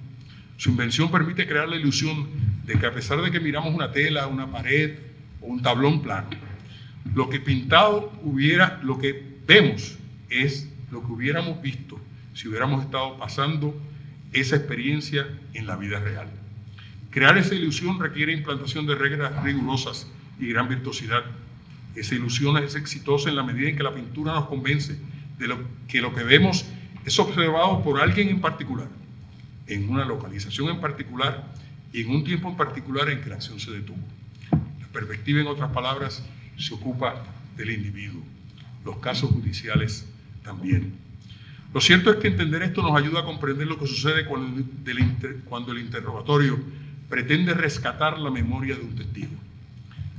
Su invención permite crear la ilusión de que, a pesar de que miramos una tela, una pared o un tablón plano, lo que vemos es lo que hubiéramos visto si hubiéramos estado pasando esa experiencia en la vida real. Crear esa ilusión requiere implantación de reglas rigurosas y gran virtuosidad. Esa ilusión es exitosa en la medida en que la pintura nos convence de que lo que vemos es observado por alguien en particular, en una localización en particular y en un tiempo en particular en que la acción se detuvo. La perspectiva, en otras palabras, se ocupa del individuo. Los casos judiciales también. Lo cierto es que entender esto nos ayuda a comprender lo que sucede cuando el interrogatorio pretende rescatar la memoria de un testigo.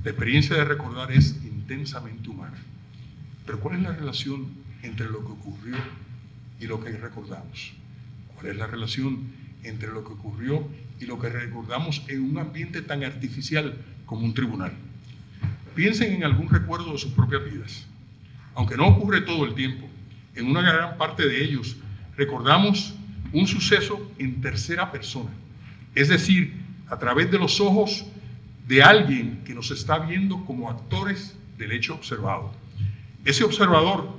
La experiencia de recordar es intensamente humana. Pero ¿cuál es la relación entre lo que ocurrió y lo que recordamos? ¿Cuál es la relación entre lo que ocurrió y lo que recordamos en un ambiente tan artificial como un tribunal? Piensen en algún recuerdo de sus propias vidas. Aunque no ocurre todo el tiempo, en una gran parte de ellos recordamos un suceso en tercera persona, es decir, a través de los ojos de alguien que nos está viendo como actores del hecho observado. Ese observador,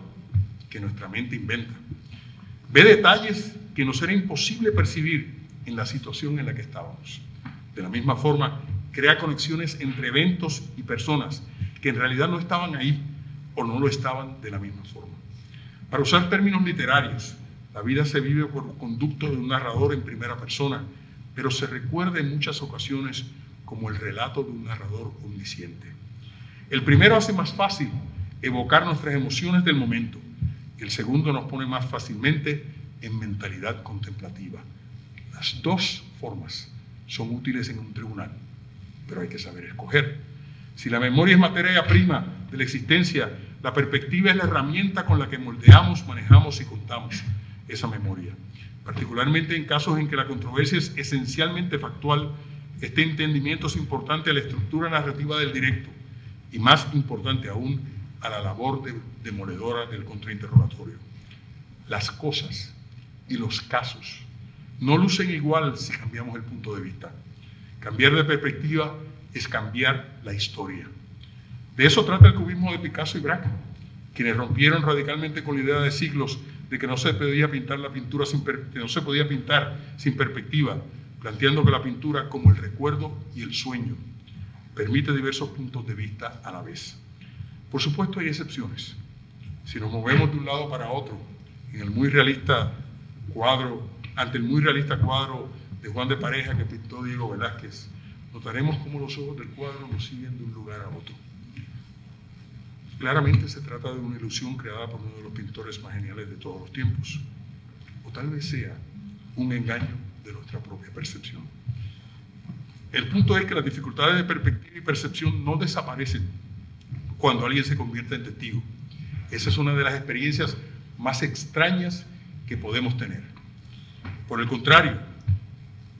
que nuestra mente inventa, ve detalles que nos era imposible percibir en la situación en la que estábamos. De la misma forma, crea conexiones entre eventos y personas que en realidad no estaban ahí o no lo estaban de la misma forma. Para usar términos literarios, la vida se vive por conducto de un narrador en primera persona, pero se recuerda en muchas ocasiones como el relato de un narrador omnisciente. El primero hace más fácil evocar nuestras emociones del momento, y el segundo nos pone más fácilmente en mentalidad contemplativa. Las dos formas son útiles en un tribunal, pero hay que saber escoger. Si la memoria es materia prima de la existencia, la perspectiva es la herramienta con la que moldeamos, manejamos y contamos esa memoria. Particularmente en casos en que la controversia es esencialmente factual, este entendimiento es importante a la estructura narrativa del directo y, más importante aún, a la labor demoledora del contrainterrogatorio. Las cosas y los casos no lucen igual si cambiamos el punto de vista. Cambiar de perspectiva es cambiar la historia. De eso trata el cubismo de Picasso y Braque, quienes rompieron radicalmente con la idea de siglos de que no se podía pintar sin perspectiva, planteando que la pintura, como el recuerdo y el sueño, permite diversos puntos de vista a la vez. Por supuesto, hay excepciones. Si nos movemos de un lado para otro, ante el muy realista cuadro de Juan de Pareja que pintó Diego Velázquez, notaremos cómo los ojos del cuadro nos siguen de un lugar a otro. Claramente se trata de una ilusión creada por uno de los pintores más geniales de todos los tiempos, o tal vez sea un engaño de nuestra propia percepción. El punto es que las dificultades de perspectiva y percepción no desaparecen cuando alguien se convierte en testigo. Esa es una de las experiencias más extrañas que podemos tener. Por el contrario,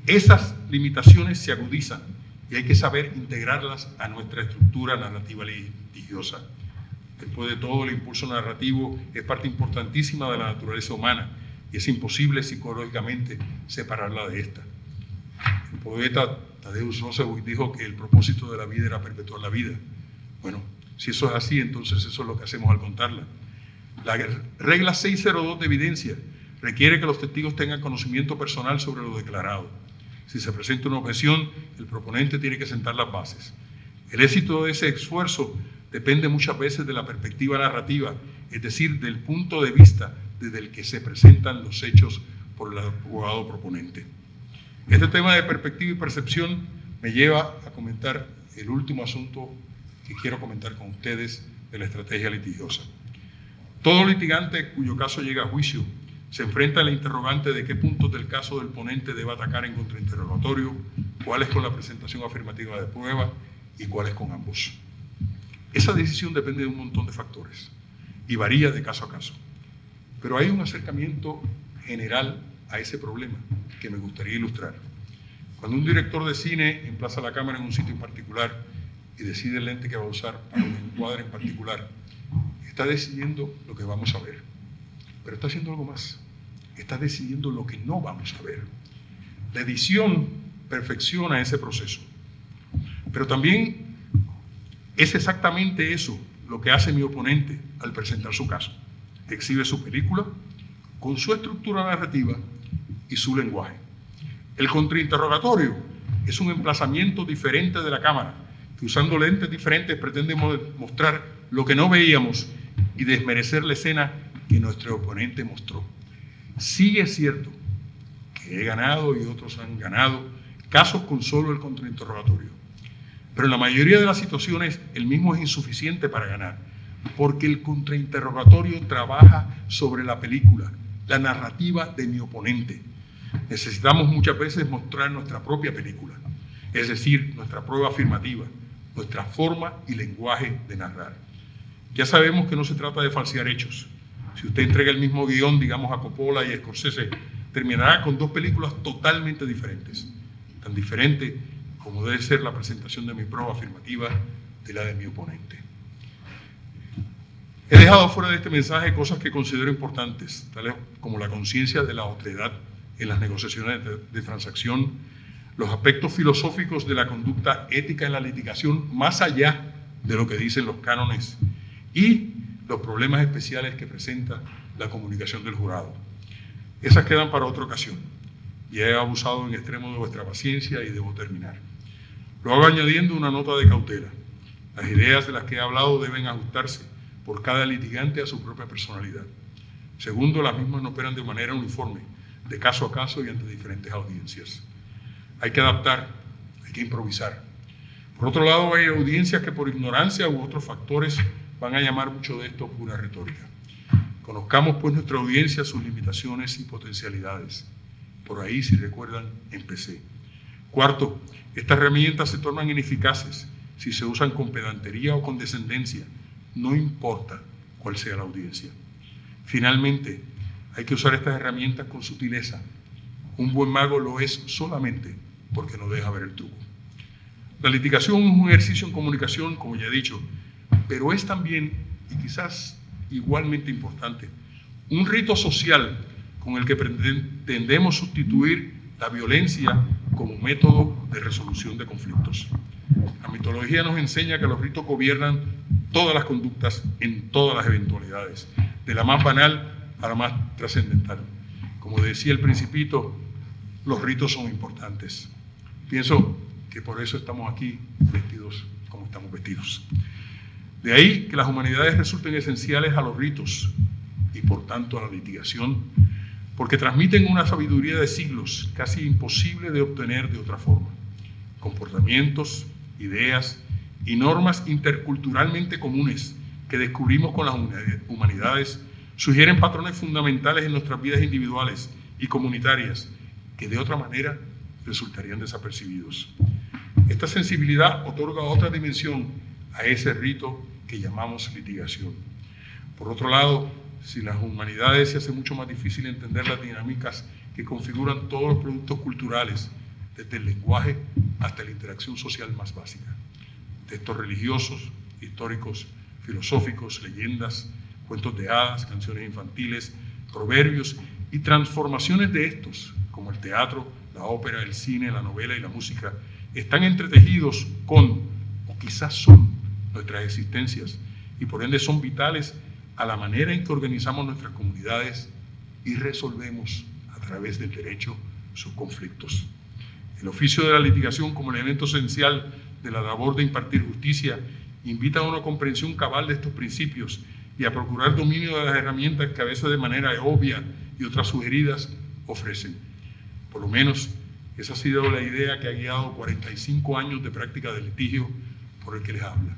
esas limitaciones se agudizan y hay que saber integrarlas a nuestra estructura narrativa litigiosa. Después de todo, el impulso narrativo es parte importantísima de la naturaleza humana y es imposible psicológicamente separarla de esta. El poeta Tadeusz Roosevelt dijo que el propósito de la vida era perpetuar la vida. Bueno, si eso es así, entonces eso es lo que hacemos al contarla. La regla 602 de evidencia requiere que los testigos tengan conocimiento personal sobre lo declarado. Si se presenta una objeción, el proponente tiene que sentar las bases. El éxito de ese esfuerzo depende muchas veces de la perspectiva narrativa, es decir, del punto de vista desde el que se presentan los hechos por el abogado proponente. Este tema de perspectiva y percepción me lleva a comentar el último asunto que quiero comentar con ustedes de la estrategia litigiosa. Todo litigante cuyo caso llega a juicio se enfrenta a la interrogante de qué puntos del caso del ponente debe atacar en contrainterrogatorio, cuáles con la presentación afirmativa de prueba y cuáles con ambos. Esa decisión depende de un montón de factores y varía de caso a caso. Pero hay un acercamiento general a ese problema que me gustaría ilustrar. Cuando un director de cine emplaza la cámara en un sitio en particular y decide el lente que va a usar para un encuadre en particular, está decidiendo lo que vamos a ver. Pero está haciendo algo más. Está decidiendo lo que no vamos a ver. La edición perfecciona ese proceso. Pero también es exactamente eso lo que hace mi oponente al presentar su caso. Exhibe su película con su estructura narrativa y su lenguaje. El contrainterrogatorio es un emplazamiento diferente de la cámara, que usando lentes diferentes pretende mostrar lo que no veíamos y desmerecer la escena que nuestro oponente mostró. Sí es cierto que he ganado y otros han ganado casos con solo el contrainterrogatorio. Pero en la mayoría de las situaciones el mismo es insuficiente para ganar, porque el contrainterrogatorio trabaja sobre la película, la narrativa de mi oponente. Necesitamos muchas veces mostrar nuestra propia película, es decir, nuestra prueba afirmativa, nuestra forma y lenguaje de narrar. Ya sabemos que no se trata de falsear hechos. Si usted entrega el mismo guión, digamos, a Coppola y a Scorsese, terminará con dos películas totalmente diferentes, tan diferentes como debe ser la presentación de mi prueba afirmativa de la de mi oponente. He dejado fuera de este mensaje cosas que considero importantes, tales como la conciencia de la otredad en las negociaciones de transacción, los aspectos filosóficos de la conducta ética en la litigación, más allá de lo que dicen los cánones, y los problemas especiales que presenta la comunicación del jurado. Esas quedan para otra ocasión. Ya he abusado en extremo de vuestra paciencia y debo terminar. Lo hago añadiendo una nota de cautela. Las ideas de las que he hablado deben ajustarse por cada litigante a su propia personalidad. Segundo, las mismas no operan de manera uniforme, de caso a caso y ante diferentes audiencias. Hay que adaptar, hay que improvisar. Por otro lado, hay audiencias que por ignorancia u otros factores van a llamar mucho de esto pura retórica. Conozcamos pues nuestra audiencia, sus limitaciones y potencialidades. Por ahí, si recuerdan, empecé. Cuarto, estas herramientas se tornan ineficaces si se usan con pedantería o con descendencia, no importa cuál sea la audiencia. Finalmente, hay que usar estas herramientas con sutileza. Un buen mago lo es solamente porque no deja ver el truco. La litigación es un ejercicio en comunicación, como ya he dicho, pero es también, y quizás igualmente importante, un rito social con el que pretendemos sustituir la violencia como método de resolución de conflictos. La mitología nos enseña que los ritos gobiernan todas las conductas en todas las eventualidades, de la más banal a la más trascendental. Como decía el Principito, los ritos son importantes. Pienso que por eso estamos aquí vestidos como estamos vestidos. De ahí que las humanidades resulten esenciales a los ritos y por tanto a la litigación, porque transmiten una sabiduría de siglos casi imposible de obtener de otra forma. Comportamientos, ideas y normas interculturalmente comunes que descubrimos con las humanidades sugieren patrones fundamentales en nuestras vidas individuales y comunitarias que de otra manera resultarían desapercibidos. Esta sensibilidad otorga otra dimensión a ese rito que llamamos litigación. Por otro lado, sin las humanidades se hace mucho más difícil entender las dinámicas que configuran todos los productos culturales, desde el lenguaje hasta la interacción social más básica. Textos religiosos, históricos, filosóficos, leyendas, cuentos de hadas, canciones infantiles, proverbios y transformaciones de estos, como el teatro, la ópera, el cine, la novela y la música, están entretejidos con, o quizás son, nuestras existencias y por ende son vitales a la manera en que organizamos nuestras comunidades y resolvemos a través del derecho sus conflictos. El oficio de la litigación como elemento esencial de la labor de impartir justicia invita a una comprensión cabal de estos principios y a procurar dominio de las herramientas que a veces de manera obvia y otras sugeridas ofrecen. Por lo menos esa ha sido la idea que ha guiado 45 años de práctica de litigio por el que les habla.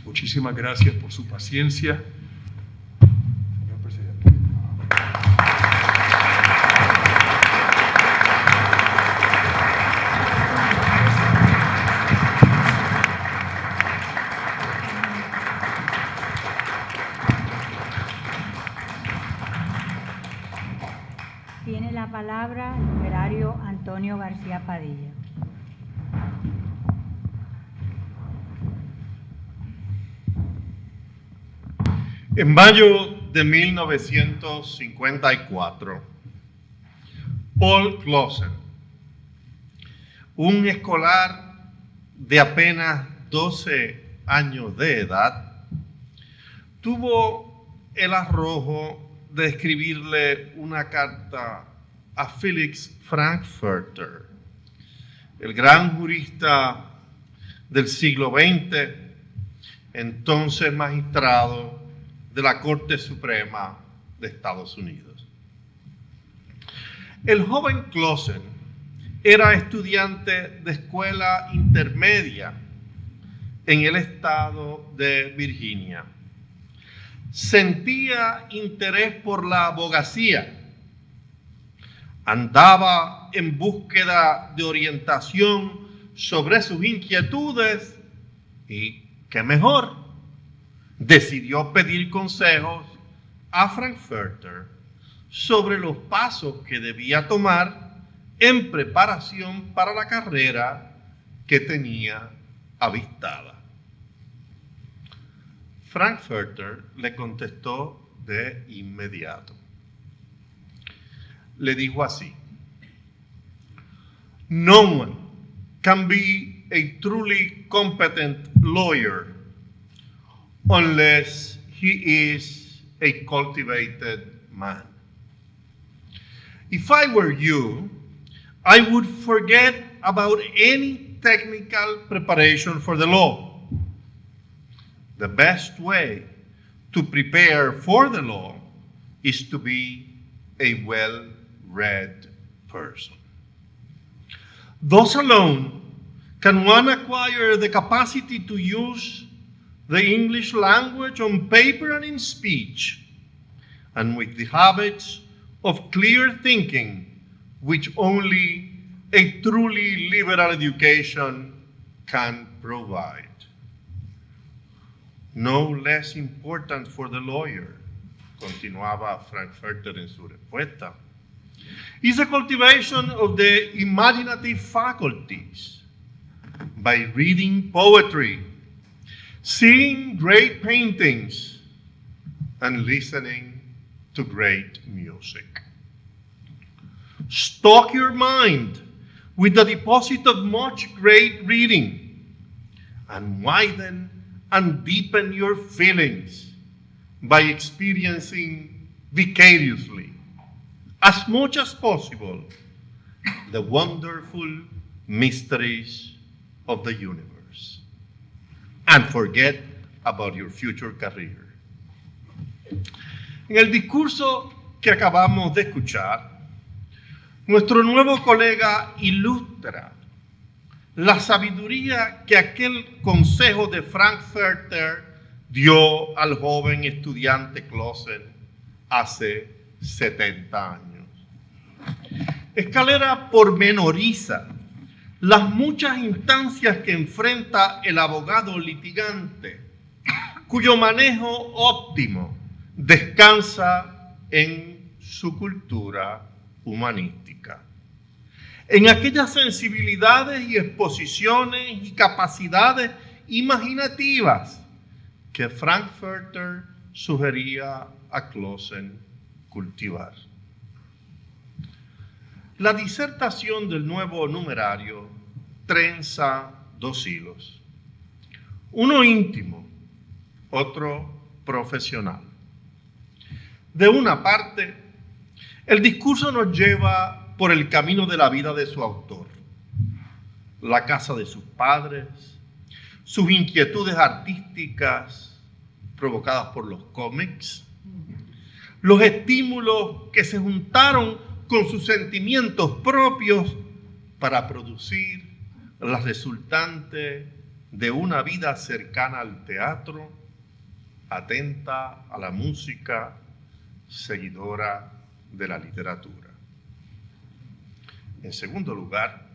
Muchísimas gracias por su paciencia. Señor presidente. Tiene la palabra el numerario Antonio García Padilla. En mayo de 1954, Paul Clausen, un escolar de apenas 12 años de edad, tuvo el arrojo de escribirle una carta a Felix Frankfurter, el gran jurista del siglo XX, entonces magistrado de la Corte Suprema de Estados Unidos. El joven Clausen era estudiante de escuela intermedia en el estado de Virginia. Sentía interés por la abogacía. Andaba en búsqueda de orientación sobre sus inquietudes y, ¿qué mejor?, decidió pedir consejos a Frankfurter sobre los pasos que debía tomar en preparación para la carrera que tenía avistada. Frankfurter le contestó de inmediato. Le dijo así: "No one can be a truly competent lawyer unless he is a cultivated man. If I were you, I would forget about any technical preparation for the law. The best way to prepare for the law is to be a well-read person. Thus alone can one acquire the capacity to use the English language on paper and in speech, and with the habits of clear thinking which only a truly liberal education can provide. No less important for the lawyer," continuaba Frankfurter en su respuesta, "is the cultivation of the imaginative faculties by reading poetry, seeing great paintings, and listening to great music. Stock your mind with the deposit of much great reading, and widen and deepen your feelings by experiencing vicariously, as much as possible, the wonderful mysteries of the universe. And forget about your future career." En el discurso que acabamos de escuchar, nuestro nuevo colega ilustra la sabiduría que aquel consejo de Frankfurter dio al joven estudiante Clausen hace 70 años. Escalera pormenoriza las muchas instancias que enfrenta el abogado litigante cuyo manejo óptimo descansa en su cultura humanística, en aquellas sensibilidades y exposiciones y capacidades imaginativas que Frankfurter sugería a Clausen cultivar. La disertación del nuevo numerario trenza dos hilos, uno íntimo, otro profesional. De una parte, el discurso nos lleva por el camino de la vida de su autor, la casa de sus padres, sus inquietudes artísticas provocadas por los cómics, los estímulos que se juntaron con sus sentimientos propios para producir la resultante de una vida cercana al teatro, atenta a la música, seguidora de la literatura. En segundo lugar,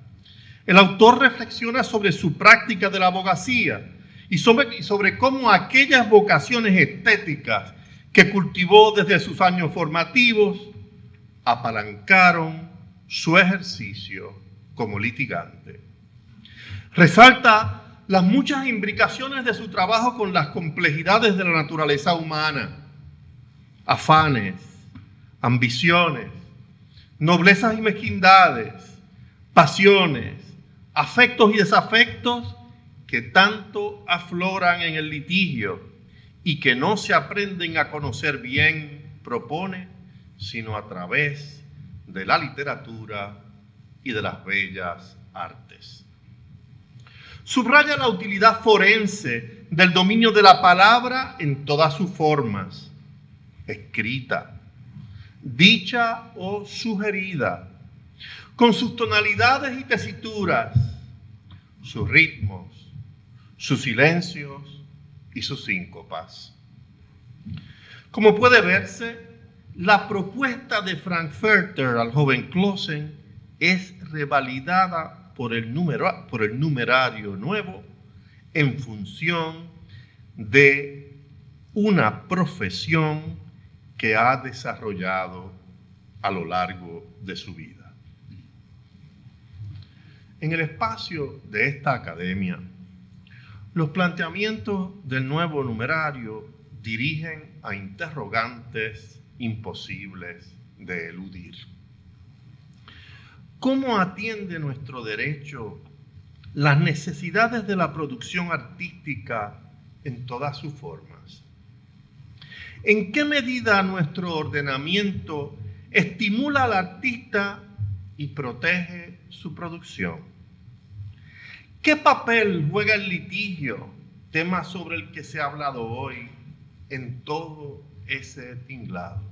el autor reflexiona sobre su práctica de la abogacía y sobre cómo aquellas vocaciones estéticas que cultivó desde sus años formativos apalancaron su ejercicio como litigante. Resalta las muchas imbricaciones de su trabajo con las complejidades de la naturaleza humana, afanes, ambiciones, noblezas y mezquindades, pasiones, afectos y desafectos que tanto afloran en el litigio y que no se aprenden a conocer bien, propone, sino a través de la literatura y de las bellas artes. Subraya la utilidad forense del dominio de la palabra en todas sus formas, escrita, dicha o sugerida, con sus tonalidades y tesituras, sus ritmos, sus silencios y sus síncopas. Como puede verse, la propuesta de Frankfurter al joven Clausen es revalidada por el numerario nuevo en función de una profesión que ha desarrollado a lo largo de su vida. En el espacio de esta academia, los planteamientos del nuevo numerario dirigen a interrogantes imposibles de eludir. ¿Cómo atiende nuestro derecho las necesidades de la producción artística en todas sus formas? ¿En qué medida nuestro ordenamiento estimula al artista y protege su producción? ¿Qué papel juega el litigio, tema sobre el que se ha hablado hoy, en todo ese tinglado?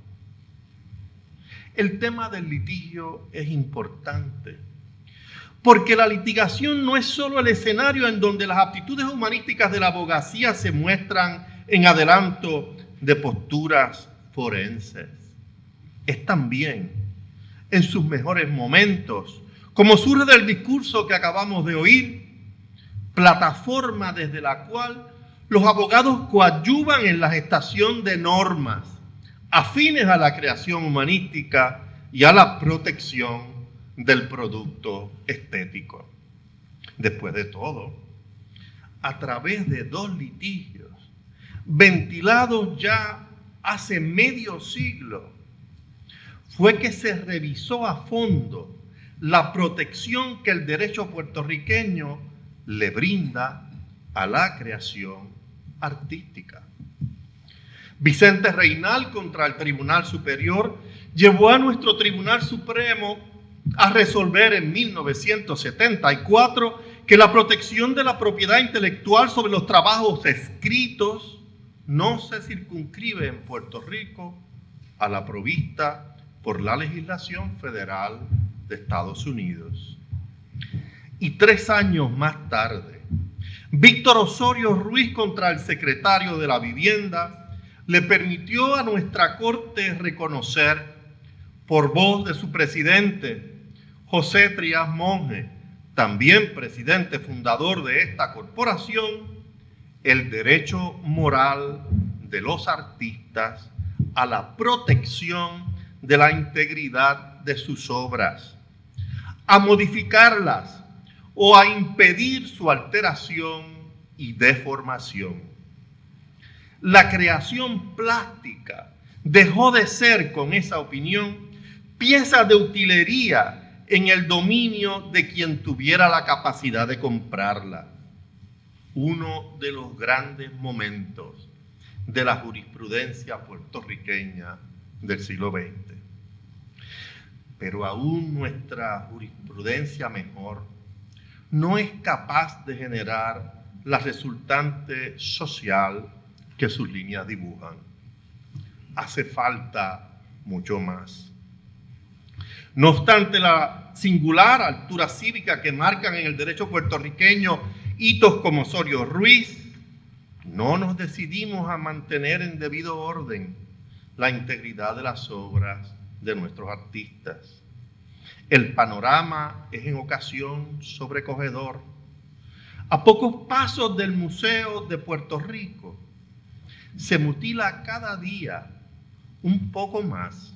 El tema del litigio es importante, porque la litigación no es solo el escenario en donde las aptitudes humanísticas de la abogacía se muestran en adelanto de posturas forenses. Es también, en sus mejores momentos, como surge del discurso que acabamos de oír, plataforma desde la cual los abogados coadyuvan en la gestación de normas afines a la creación humanística y a la protección del producto estético. Después de todo, a través de dos litigios ventilados ya hace medio siglo, fue que se revisó a fondo la protección que el derecho puertorriqueño le brinda a la creación artística. Vicente Reynal contra el Tribunal Superior llevó a nuestro Tribunal Supremo a resolver en 1974 que la protección de la propiedad intelectual sobre los trabajos escritos no se circunscribe en Puerto Rico a la provista por la legislación federal de Estados Unidos. Y 3 años más tarde, Víctor Osorio Ruiz contra el secretario de la Vivienda le permitió a nuestra Corte reconocer, por voz de su presidente, José Trías Monge, también presidente fundador de esta corporación, el derecho moral de los artistas a la protección de la integridad de sus obras, a modificarlas o a impedir su alteración y deformación. La creación plástica dejó de ser, con esa opinión, pieza de utilería en el dominio de quien tuviera la capacidad de comprarla. Uno de los grandes momentos de la jurisprudencia puertorriqueña del siglo XX. Pero aún nuestra jurisprudencia mejor no es capaz de generar la resultante social que sus líneas dibujan. Hace falta mucho más. No obstante la singular altura cívica que marcan en el derecho puertorriqueño hitos como Osorio Ruiz, no nos decidimos a mantener en debido orden la integridad de las obras de nuestros artistas. El panorama es en ocasión sobrecogedor. A pocos pasos del Museo de Puerto Rico se mutila cada día un poco más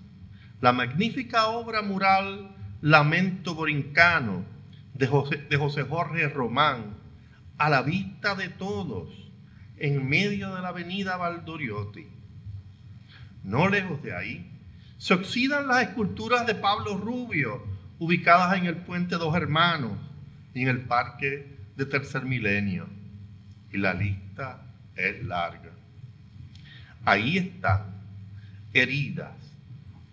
la magnífica obra mural Lamento Borincano de José Jorge Román, a la vista de todos, en medio de la avenida Valdoriotti. No lejos de ahí se oxidan las esculturas de Pablo Rubio, ubicadas en el Puente Dos Hermanos y en el Parque de Tercer Milenio. Y la lista es larga. Ahí están, heridas,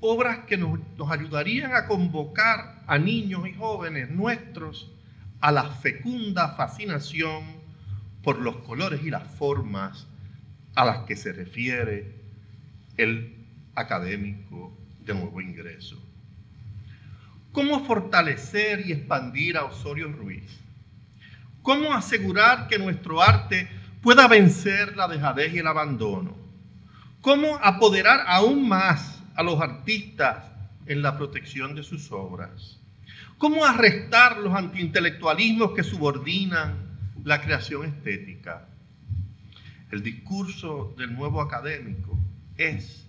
obras que nos ayudarían a convocar a niños y jóvenes nuestros a la fecunda fascinación por los colores y las formas a las que se refiere el académico de nuevo ingreso. ¿Cómo fortalecer y expandir a Osorio Ruiz? ¿Cómo asegurar que nuestro arte pueda vencer la dejadez y el abandono? ¿Cómo apoderar aún más a los artistas en la protección de sus obras? ¿Cómo arrestar los antiintelectualismos que subordinan la creación estética? El discurso del nuevo académico es,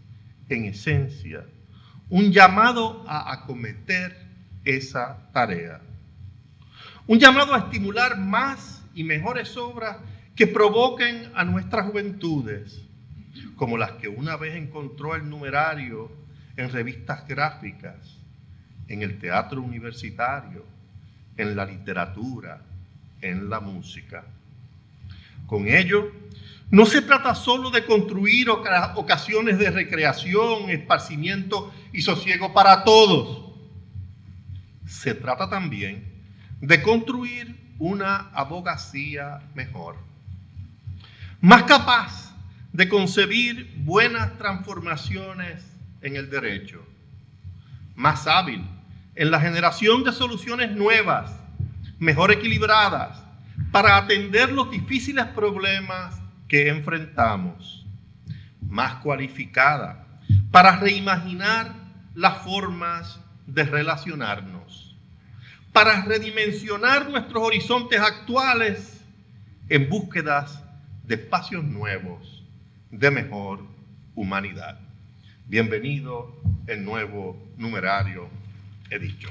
en esencia, un llamado a acometer esa tarea. Un llamado a estimular más y mejores obras que provoquen a nuestras juventudes, como las que una vez encontró el numerario en revistas gráficas, en el teatro universitario, en la literatura, en la música. Con ello, no se trata solo de construir ocasiones de recreación, esparcimiento y sosiego para todos. Se trata también de construir una abogacía mejor, más capaz de concebir buenas transformaciones en el derecho, más hábil en la generación de soluciones nuevas, mejor equilibradas, para atender los difíciles problemas que enfrentamos, más cualificada para reimaginar las formas de relacionarnos, para redimensionar nuestros horizontes actuales en búsquedas de espacios nuevos, de mejor humanidad. Bienvenido el nuevo numerario, he dicho.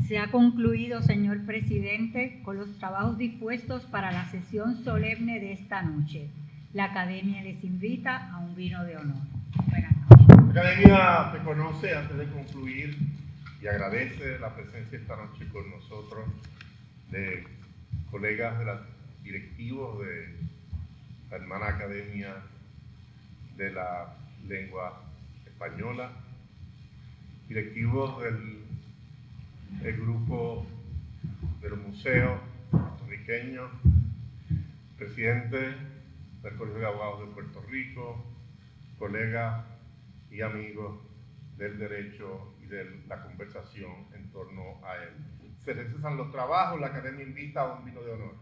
Se ha concluido, señor presidente, con los trabajos dispuestos para la sesión solemne de esta noche. La Academia les invita a un vino de honor. Buenas noches. La Academia reconoce, antes de concluir, y agradece la presencia esta noche con nosotros de colegas de los directivos de la hermana Academia de la Lengua Española, directivos del grupo de los museos puertorriqueños, presidente del Colegio de Abogados de Puerto Rico, colegas y amigos del derecho y de la conversación en torno a él. Se recesan los trabajos, la Academia invita a un vino de honor.